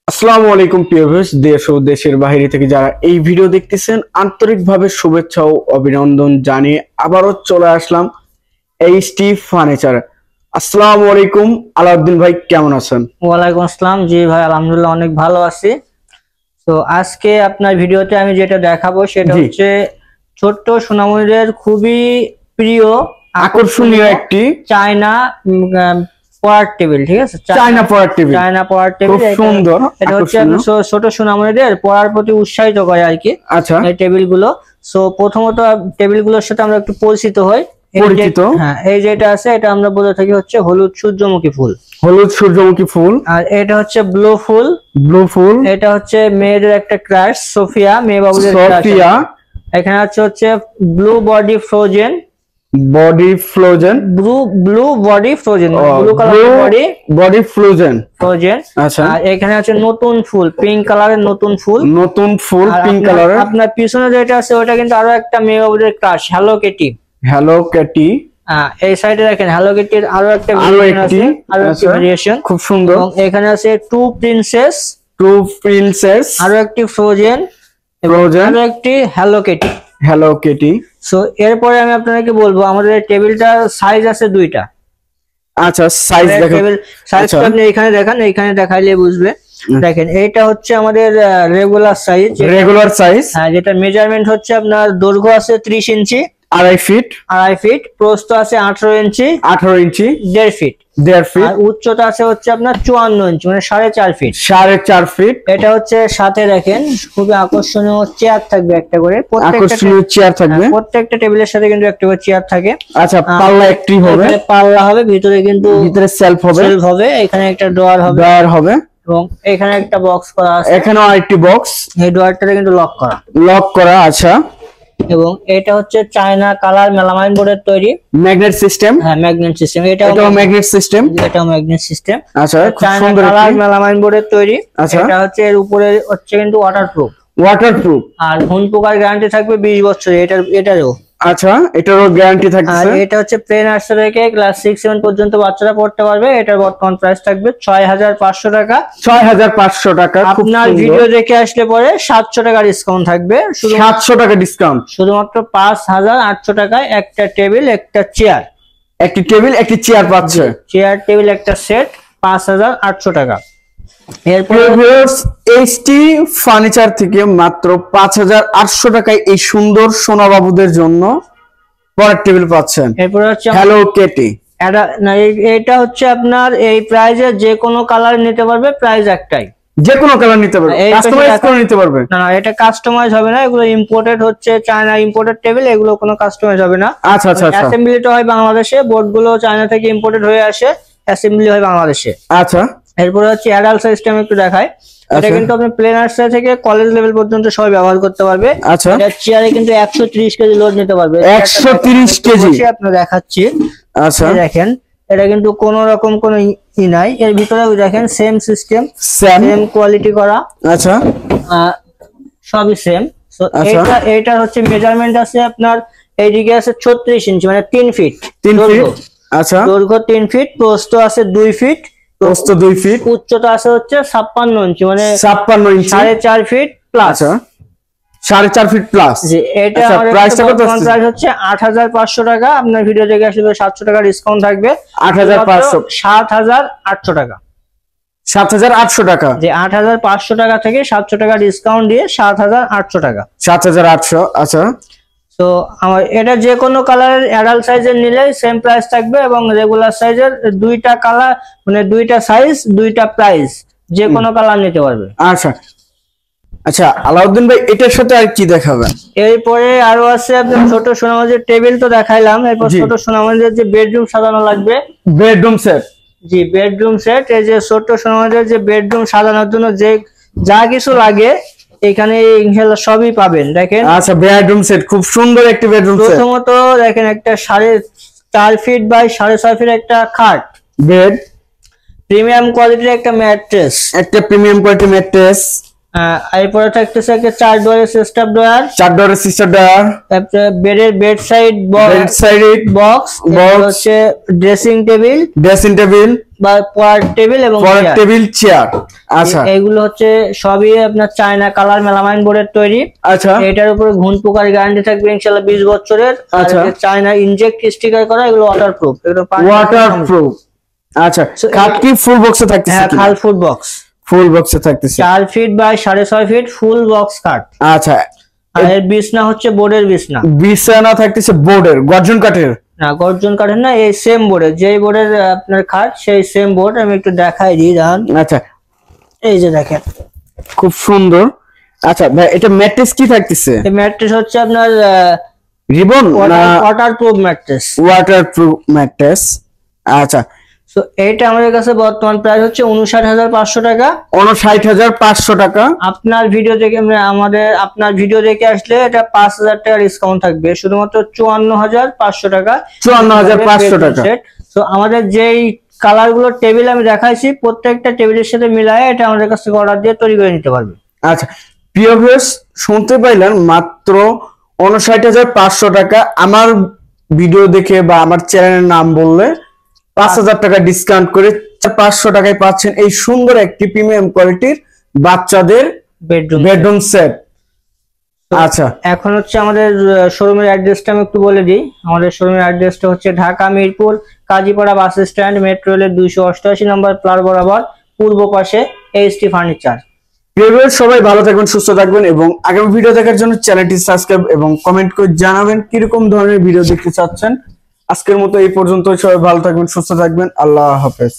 আসসালামু আলাইকুম প্রিয় ভিউয়ার্স, দেশ ও দেশের বাইরে থেকে যারা এই ভিডিও দেখতেছেন আন্তরিকভাবে শুভেচ্ছা ও অভিনন্দন জানিয়ে আবারও চলে আসলাম এইচটি ফার্নিচার। আসসালামু আলাইকুম আলাউদ্দিন ভাই, কেমন আছেন? ওয়ালাইকুম আসসালাম। জি ভাই, আলহামদুলিল্লাহ অনেক ভালো আছি। তো আজকে আপনার ভিডিওতে আমি যেটা দেখাবো সেটা হচ্ছে ছোট্ট সোনামণিদের খুবই প্রিয় আকর্ষণীয় একটি চায়না পড়ার টেবিল। ঠিক আছে, চায়না পড়ার টেবিল, চায়না পড়ার টেবিল, খুব সুন্দর। এটা হচ্ছে ছোট সোনামণিদের পড়ার প্রতি উৎসাহিত করে আর কি। আচ্ছা, এই টেবিল গুলো। সো প্রথমত টেবিল গুলোর সাথে আমরা একটু পরিচিত হই। হ্যাঁ, এই যেটা আছে এটা আমরা বলে থাকি হচ্ছে হলুদ সূর্যমুখী ফুল। হলুদ সূর্যমুখী ফুল। আর এটা হচ্ছে ব্লু ফুল। ব্লু ফুল। এটা হচ্ছে মেয়েদের একটা ক্রাশ, সোফিয়া, মেয়ে বাবুদের সোফিয়া। এখানে হচ্ছে blue body frozen. Body frozen, blue body frozen, blue colour body frozen. আচ্ছা, আর এখানে আছে নতুন ফুল, পিঙ্ক কালারের নতুন ফুল পিঙ্ক কালারের। আপনার পিছনে যেটা আছে ওটা কিন্তু আরো একটা মেয়ে বাবুদের ক্রাশ, হ্যালো কিটি। এই সাইডে দেখেন হ্যালো কিটির আরো একটা ভেরিয়েশন, খুব সুন্দর। এবং এখানে আছে টু প্রিন্সেস, আরো একটি ফ্রোজেন, আরো একটি হ্যালো কিটি। সো এরপরে আমি আপনাকে বলবো আমাদের টেবিলটার সাইজ আছে দুইটা। আচ্ছা, সাইজ দেখেন, টেবিল সাইজ আপনি এখানে দেখেন, এখানে দেখাইলে বুঝবে। দেখেন এইটা হচ্ছে আমাদের রেগুলার সাইজ। হ্যাঁ, যেটা মেজারমেন্ট হচ্ছে আপনার দৈর্ঘ্য আছে 30 ইঞ্চি, আড়াই ফিট, প্রস্থ আছে 18 ইঞ্চি, 1.5 ফিট, আর উচ্চতা আছে হচ্ছে আপনার 54 ইঞ্চি, মানে 4.5 ফিট। এটা হচ্ছে সাথে দেখেন খুবই আকর্ষণীয় চেয়ার থাকবে একটা করে, প্রত্যেকটা টেবিলের সাথে কিন্তু একটা করে চেয়ার থাকে। আচ্ছা, পাল্লা হবে, ভিতরে সেলফ হবে, এখানে একটা ড্রয়ার হবে, এবং এখানে একটা বক্স করা আছে, এখানেও আরেকটি বক্স, এই ড্রয়ারটা কিন্তু লক করা। আচ্ছা, এবং এটা হচ্ছে চায়না কালার মেলামাইন বোর্ডের তৈরি, ম্যাগনেট সিস্টেম। হ্যাঁ, ম্যাগনেট সিস্টেম, এটাও ম্যাগনেট সিস্টেম। আচ্ছা, চায়না কালার মেলামাইন বোর্ডের তৈরি। এটা হচ্ছে এর উপরে হচ্ছে কিন্তু ওয়াটারপ্রুফ, আর ঘুণ পোকার গ্যারান্টি থাকবে 20 বছর এটারও। আচ্ছা, এটারও গ্যারান্টি থাকবে। আর এটা হচ্ছে প্লে নার্সারি থেকে ক্লাস 6 7 পর্যন্ত বাচ্চারা পড়তে পারবে। এটার বর্তমান প্রাইস থাকবে 6500 টাকা। 6500 টাকা। আপনার ভিডিও দেখে আসলে পরে 700 টাকা ডিসকাউন্ট থাকবে, 700 টাকা ডিসকাউন্ট, শুধুমাত্র 5800 টাকায় একটা টেবিল, একটা চেয়ার, একটি চেয়ার পাচ্ছে। চেয়ার টেবিল একটা সেট 5800 টাকা। এরপর এইচটি ফার্নিচার থেকে মাত্র 5800 টাকায় এই সুন্দর সোনাবাবুদের জন্য পড়ার টেবিল পাচ্ছেন। এরপর হচ্ছে হ্যালো কিটি। এটা হচ্ছে আপনার এই প্রাইজে যে কোনো কালার নিতে পারবে, প্রাইস একটাই, যে কোনো কালার নিতে পারবে, কাস্টমাইজ করে নিতে পারবে। না, এটা কাস্টমাইজ হবে না, এগুলো ইম্পোর্টেড হচ্ছে, চায়না ইম্পোর্টেড টেবিল, এগুলো কোনো কাস্টমাইজ হবে না। আচ্ছা, অ্যাসেম্বলিটা হয় বাংলাদেশে, বোর্ড গুলো চায়না থেকে ইম্পোর্টেড হয়ে আসে, অ্যাসেম্বলি হয় বাংলাদেশে। আচ্ছা, এরপরে হচ্ছে অ্যাডাল্ট সিস্টেম একটু দেখায়। এটা কিন্তু আপনি প্লে নার্সারি থেকে কলেজ লেভেল পর্যন্ত সবাই ব্যবহার করতে পারবে। আচ্ছা, এটা চেয়ারে কিন্তু 130 কেজি লোড নিতে পারবে। 130 কেজি আপনি দেখাচ্ছি। আচ্ছা, দেখেন এটা কিন্তু কোন রকম কোনো ই নাই, এর ভিতরে দেখেন সেম সিস্টেম, সেম কোয়ালিটি করা। আচ্ছা, সবই সেম। এটা হচ্ছে মেজারমেন্ট আছে আপনার, এইদিকে আছে 36 ইঞ্চি, মানে 3 ফিট। আচ্ছা, দৈর্ঘ্য 3 ফিট, প্রস্থ আছে 2 ফিট, উচ্চতা আছে হচ্ছে 56 ইঞ্চি, মানে 4.5 ফিট প্লাস। 4.5 fit plus. এটা প্রাইস হচ্ছে 8500 টাকা। আপনার ভিডিও দেখে আসলে 700 টাকা ডিসকাউন্ট থাকবে, 8500, 7800 টাকা। 7800 টাকা, যে 8500 টাকা থেকে 700 টাকা ডিসকাউন্ট দিয়ে 7800 টাকা। 7800। আচ্ছা, তো আমার এটা যে কোনো কালারের অ্যাডাল্ট সাইজের নিলে সেম প্রাইস থাকবে, এবং রেগুলার সাইজের দুইটা কালার, মানে দুইটা সাইজ দুইটা প্রাইস, যে কোনো কালার নিতে পারবে। আচ্ছা, আলাউদ্দিন ভাই এটার সাথে আর কি দেখাবেন? এরপরে আরো আছে আপনার ছোট সোনামণির টেবিল তো দেখাইলাম, এরপর ছোট সোনামণির যে বেডরুম সাজানো লাগবে, বেডরুম সেট। জি, বেডরুম সেট। এই যে ছোট সোনামণির যে বেডরুম সাজানোর জন্য যে যা কিছু লাগে এখানে ইনশাআল্লাহ সবই পাবেন। দেখেন, আচ্ছা, বেডরুম সেট, খুব সুন্দর একটি বেডরুম সেট। প্রথমত দেখেন একটা 4.5 ফিট বাই 6.5 ফিট একটা খাট, বেড, প্রিমিয়াম কোয়ালিটির একটা ম্যাট্রেস, এরপরে থাকতেছে একটা 4 ডোরের সিস্টেম ড্রয়ার, 4 ডোরের সিস্টার ড্রয়ার, তারপরে বেডের বেড সাইড বক্স, হচ্ছে ড্রেসিং টেবিল বা পড়ার টেবিল এবং চেয়ার। আচ্ছা, এগুলো হচ্ছে সবই আপনার চায়না কালার মেলামাইন বোর্ডের তৈরি। আচ্ছা, এটার উপরে ঘুণ পোকার গ্যারান্টি থাকবে ইনশাআল্লাহ 20 বছরের। আচ্ছা, চায়না ইনজেক্ট স্টিকার করা, এগুলো ওয়াটারপ্রুফ। আচ্ছা, খাট কি ফুল বক্সে থাকতেছে? হ্যাঁ, খাট ফুল বক্সে থাকতেছে, 4 feet by 6.5 feet full box খাট। আচ্ছা, আর এর বিছনা হচ্ছে বোর্ডের বিছানা থাকতেছে বোর্ডের, গর্জন কাঠের না, গর্জন কাঠের না, এই সেম বোর্ডের, যেই বোর্ডের আপনার খাট সেই সেম বোর্ড। আমি একটু দেখাই দিই, দাঁড়ান। আচ্ছা, এই যে দেখেন, খুব সুন্দর। আচ্ছা ভাই, এটা ম্যাট্রেস কি থাকতেছে? এই ম্যাট্রেস হচ্ছে আপনার রিবন না ওয়াটারপ্রুফ ম্যাট্রেস। আচ্ছা, তো এইটা আমাদের কাছে বর্তমান প্রাইস হচ্ছে 59,500 টাকা। 59,500 টাকা। আপনার ভিডিও দেখে আসলে এটা 5,000 টাকা ডিসকাউন্ট থাকবে, শুধুমাত্র 54,500 টাকা। 54,500 টাকা। তো আমাদের যেই কালার গুলো টেবিল আমি দেখাইছি, প্রত্যেকটা টেবিলের সাথে মিলায় এটা আমাদের কাছ থেকে অর্ডার দিয়ে তৈরি করে নিতে পারবে। আচ্ছা, প্রিয় ভিউয়ার্স, শুনতে পাইলেন, মাত্র 59,500 টাকা। আমার ভিডিও দেখে বা আমার চ্যানেলের নাম বললে 5,000 টাকা ডিসকাউন্ট করে 500 টাকায় পাচ্ছেন এই সুন্দর একটি প্রিমিয়াম কোয়ালিটির বাচ্চাদের বেডরুম সেট। আচ্ছা, এখন হচ্ছে আমাদের শোরুমের অ্যাড্রেসটা আমি একটু বলে দিই। আমাদের শোরুমের অ্যাড্রেসটা হচ্ছে Dhaka Mirpur Kazipara bus stand, metro রেলের 288 নম্বর প্লার বরাবর, পূর্ব পাশে এইচটি ফার্নিচার। সবাই ভালো থাকবেন, সুস্থ থাকবেন এবং আগামী ভিডিও দেখার জন্য চ্যানেলটি সাবস্ক্রাইব এবং কমেন্ট করে জানাবেন কিরকম ধরনের ভিডিও দেখতে চাচ্ছেন। আজকের মতো এই পর্যন্ত। সবাই ভালো থাকবেন, সুস্থ থাকবেন। আল্লাহ হাফেজ।